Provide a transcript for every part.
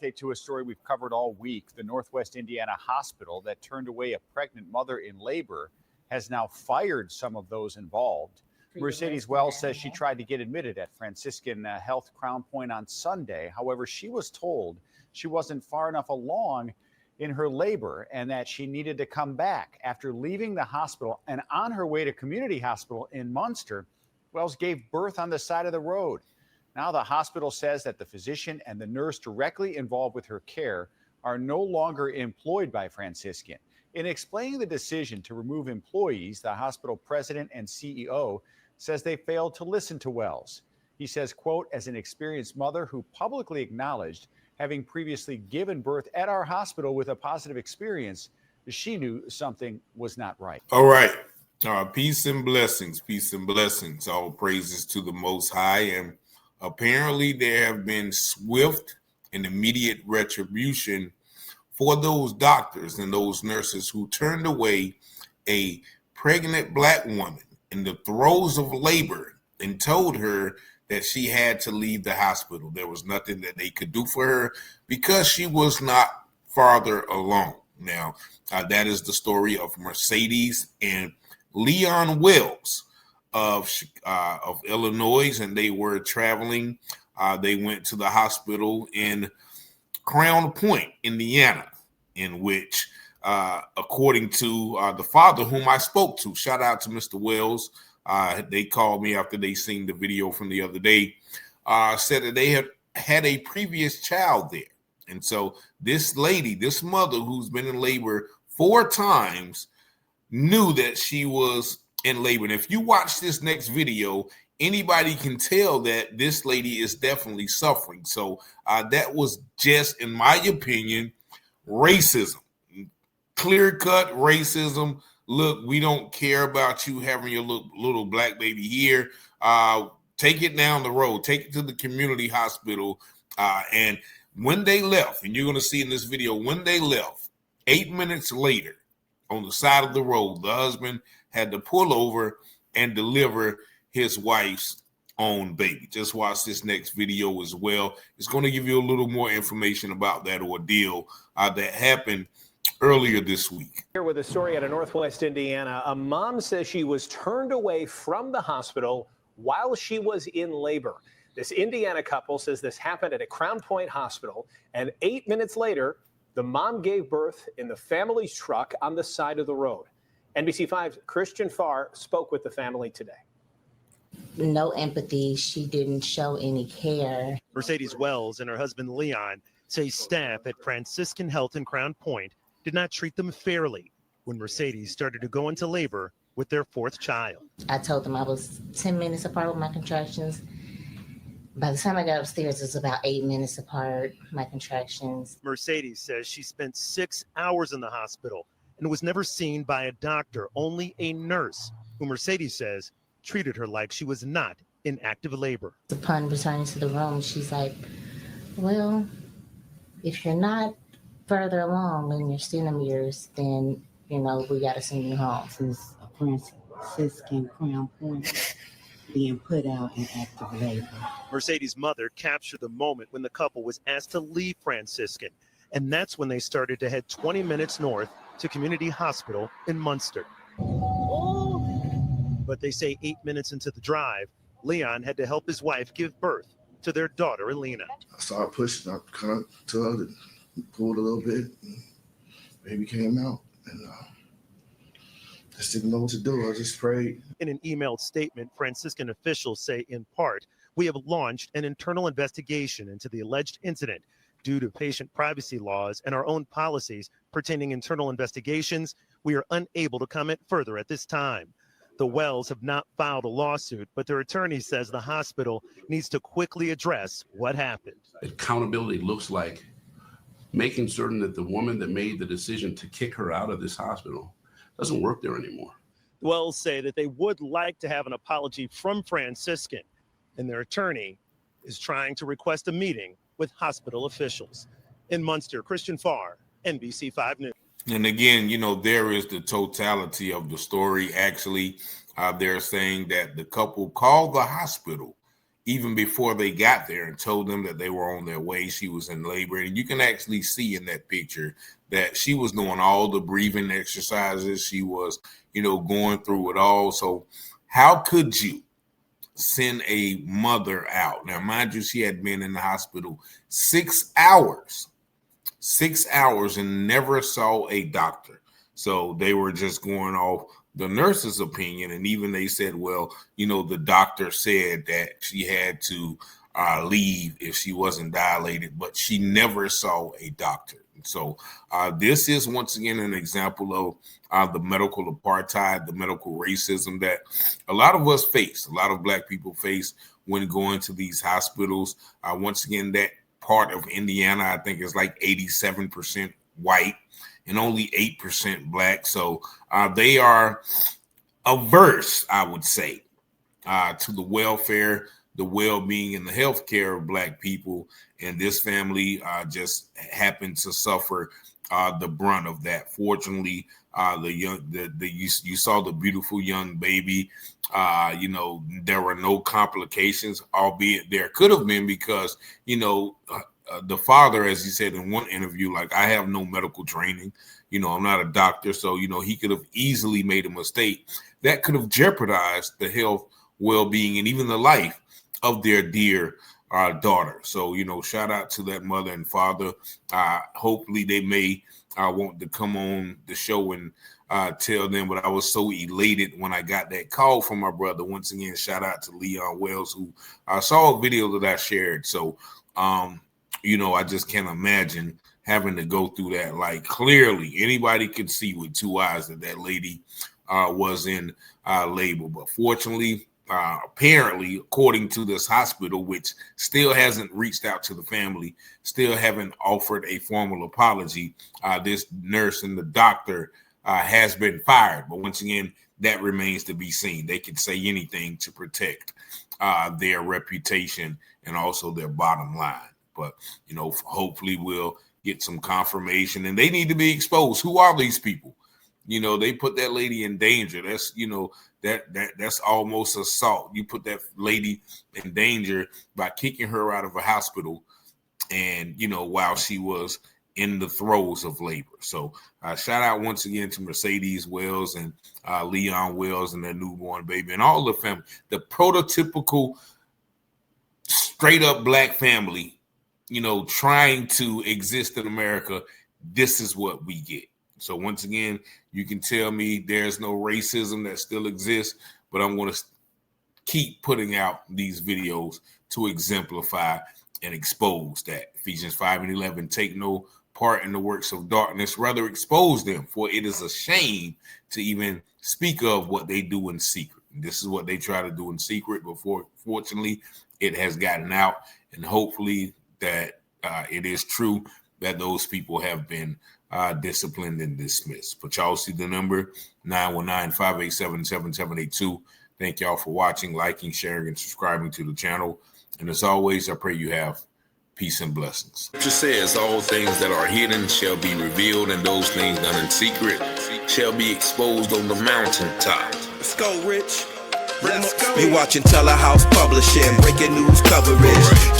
To a story we've covered all week. The Northwest Indiana hospital that turned away a pregnant mother in labor has now fired some of those involved. Mercedes Wells says she tried to get admitted at Franciscan Health Crowne Pointe on Sunday. However, she was told she wasn't far enough along in her labor and that she needed to come back. After leaving the hospital and on her way to Community Hospital in Munster, Wells gave birth on the side of the road. Now the hospital says that the physician and the nurse directly involved with her care are no longer employed by Franciscan. In explaining the decision to remove employees, the hospital president and CEO says they failed to listen to Wells. He says, quote, as an experienced mother who publicly acknowledged having previously given birth at our hospital with a positive experience, she knew something was not right. All right. Peace and blessings. Peace and blessings. All praises to the Most High. And apparently there have been swift and immediate retribution for those doctors and those nurses who turned away a pregnant Black woman in the throes of labor and told her that she had to leave the hospital. There was nothing that they could do for her because she was not farther along. Now, that is the story of Mercedes and Leon Wells of Illinois, and they were traveling. They went to the hospital in Crowne Pointe, Indiana, in which, according to the father whom I spoke to, shout out to Mr. Wells, they called me after they seen the video from the other day, said that they had a previous child there. And so this lady, this mother who's been in labor 4 times, knew that she was in labor. And if you watch this next video, anybody can tell that this lady is definitely suffering. So that was just, in my opinion, racism, clear-cut racism. Look, we don't care about you having your little Black baby here. Take it down the road. Take it to the community hospital. And when they left, and you're going to see in this video, when they left, 8 minutes later, on the side of the road, the husband had to pull over and deliver his wife's own baby. Just watch this next video as well. It's going to give you a little more information about that ordeal that happened earlier this week. Here with a story out of Northwest Indiana. A mom says she was turned away from the hospital while she was in labor. This Indiana couple says this happened at a Crowne Pointe hospital, and 8 minutes later, the mom gave birth in the family's truck on the side of the road. NBC5's Christian Farr spoke with the family today. No empathy. She didn't show any care. Mercedes Wells and her husband Leon say staff at Franciscan Health in Crowne Pointe did not treat them fairly when Mercedes started to go into labor with their 4th child. I told them I was 10 minutes apart with my contractions. By the time I got upstairs, it was about 8 minutes apart, my contractions. Mercedes says she spent 6 hours in the hospital and was never seen by a doctor, only a nurse, who Mercedes says treated her like she was not in active labor. Upon returning to the room, she's like, well, if you're not further along in your centimeters, then, we got to send you home. This is a Franciscan Crowne Pointe being put out in active labor. Mercedes' mother captured the moment when the couple was asked to leave Franciscan, and that's when they started to head 20 minutes north to Community Hospital in Munster. But they say 8 minutes into the drive, Leon had to help his wife give birth to their daughter, Elena. I started pushing. I kind of tugged and pulled a little bit. And baby came out, and just didn't know what to do. I just prayed. In an emailed statement, Franciscan officials say, in part, we have launched an internal investigation into the alleged incident. Due to patient privacy laws and our own policies pertaining internal investigations, we are unable to comment further at this time. The Wells have not filed a lawsuit, but their attorney says the hospital needs to quickly address what happened. Accountability looks like making certain that the woman that made the decision to kick her out of this hospital doesn't work there anymore. The Wells say that they would like to have an apology from Franciscan, and their attorney is trying to request a meeting with hospital officials. In Munster, Christian Farr, NBC5 News. And again, there is the totality of the story. Actually, they're saying that the couple called the hospital even before they got there and told them that they were on their way. She was in labor. And you can actually see in that picture that she was doing all the breathing exercises. She was, going through it all. So how could you send a mother out? Now, mind you, she had been in the hospital 6 hours and never saw a doctor. So they were just going off the nurse's opinion. And even they said, well, the doctor said that she had to leave if she wasn't dilated, but she never saw a doctor. So this is once again an example of the medical apartheid, the medical racism that a lot of us face, a lot of Black people face when going to these hospitals. Once again, that part of Indiana, I think, is like 87% white and only 8% Black. So they are averse, I would say, to the welfare, the well-being, and the health care of Black people. And this family just happened to suffer the brunt of that. Fortunately, you saw the beautiful young baby. There were no complications, albeit there could have been, because the father, as he said in one interview, like, I have no medical training. I'm not a doctor, so he could have easily made a mistake that could have jeopardized the health, well-being, and even the life of their dear daughter. So, shout out to that mother and father. Hopefully they may want to come on the show and tell them, but I was so elated when I got that call from my brother. Once again, shout out to Leon Wells, who saw a video that I shared. So, I just can't imagine having to go through that. Like, clearly anybody could see with two eyes that lady was in labor. But fortunately, apparently, according to this hospital, which still hasn't reached out to the family, still haven't offered a formal apology, this nurse and the doctor has been fired. But once again, that remains to be seen. They can say anything to protect their reputation and also their bottom line. But, hopefully we'll get some confirmation, and they need to be exposed. Who are these people? They put that lady in danger. That's, that's almost assault. You put that lady in danger by kicking her out of a hospital and, while she was in the throes of labor. So shout out once again to Mercedes Wells and Leon Wells and their newborn baby and all the family, the prototypical straight up Black family, trying to exist in America. This is what we get. So once again, you can tell me there's no racism that still exists, but I'm going to keep putting out these videos to exemplify and expose that. Ephesians 5:11, take no part in the works of darkness, rather expose them, for it is a shame to even speak of what they do in secret. And this is what they try to do in secret, but fortunately, it has gotten out, and hopefully that it is true that those people have been disciplined and dismissed. But y'all see the number, 919-587-7782. Thank y'all for watching, liking, sharing, and subscribing to the channel. And as always, I pray you have peace and blessings. Scripture says all things that are hidden shall be revealed, and those things done in secret shall be exposed on the mountaintop. Let's go, Rich. You watching Telehouse Publishing, breaking news coverage.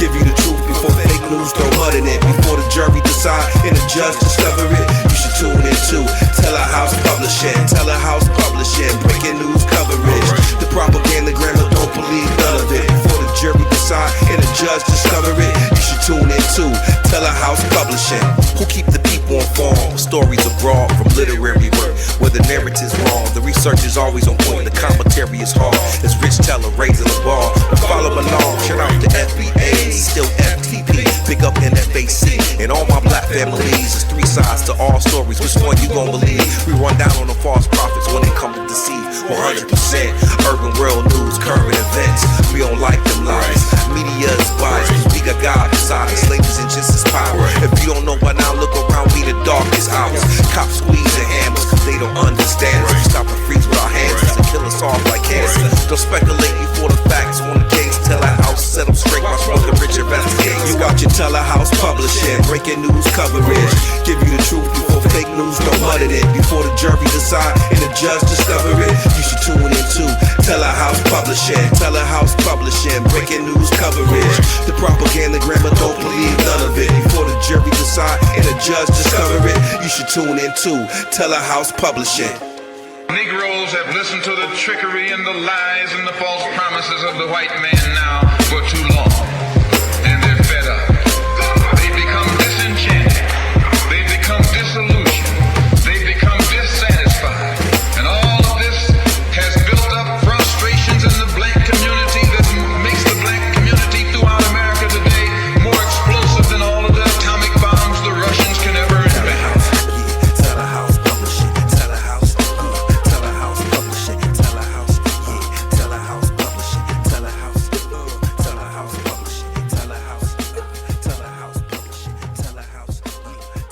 Give you the truth before fake news throw mud in it. Before the jury decide and the judge discover it, you should tune in to Telehouse Publishing. Telehouse Publishing, breaking news coverage. The propaganda grammar, don't believe none of it. Before the jury decide and the judge discover it, you should tune in to Telehouse Publishing. Who keep the people informed? Stories abroad from literary work, where the narrative's wrong. The research is always on point, the commentary is hard. It's Rich Teller raising the bar. Follow along, shout out to FBA, still FTP, big up NFAC, and all my Black families. There's three sides to all stories, which one you gon' believe? We run down on the false prophets when they come to deceive. 100% urban world news, current events, we don't like them lies. Media is biased, we got God beside us, ladies and just as power. If you don't know by now, look around me, the darkest hours. Cops squeezing hammers, cause they don't understand us. We stop and freeze with our hands and kill us off like cancer. Don't speculate before the facts on the case. Telehouse, set them straight, my smoking rich investigate. You watching Telehouse Publishing. Publishing, breaking news coverage. Give you the truth before fake news don't muddle it. Before the jury decide and the judge discover it, you should tune in to Telehouse Publishing. Telehouse Publishing, breaking news coverage. The propaganda grammar, don't believe none of it. Before the jury decide and the judge discover it, you should tune in to Telehouse Publishing. Negroes have listened to the trickery and the lies and the false promises of the white man now for too long.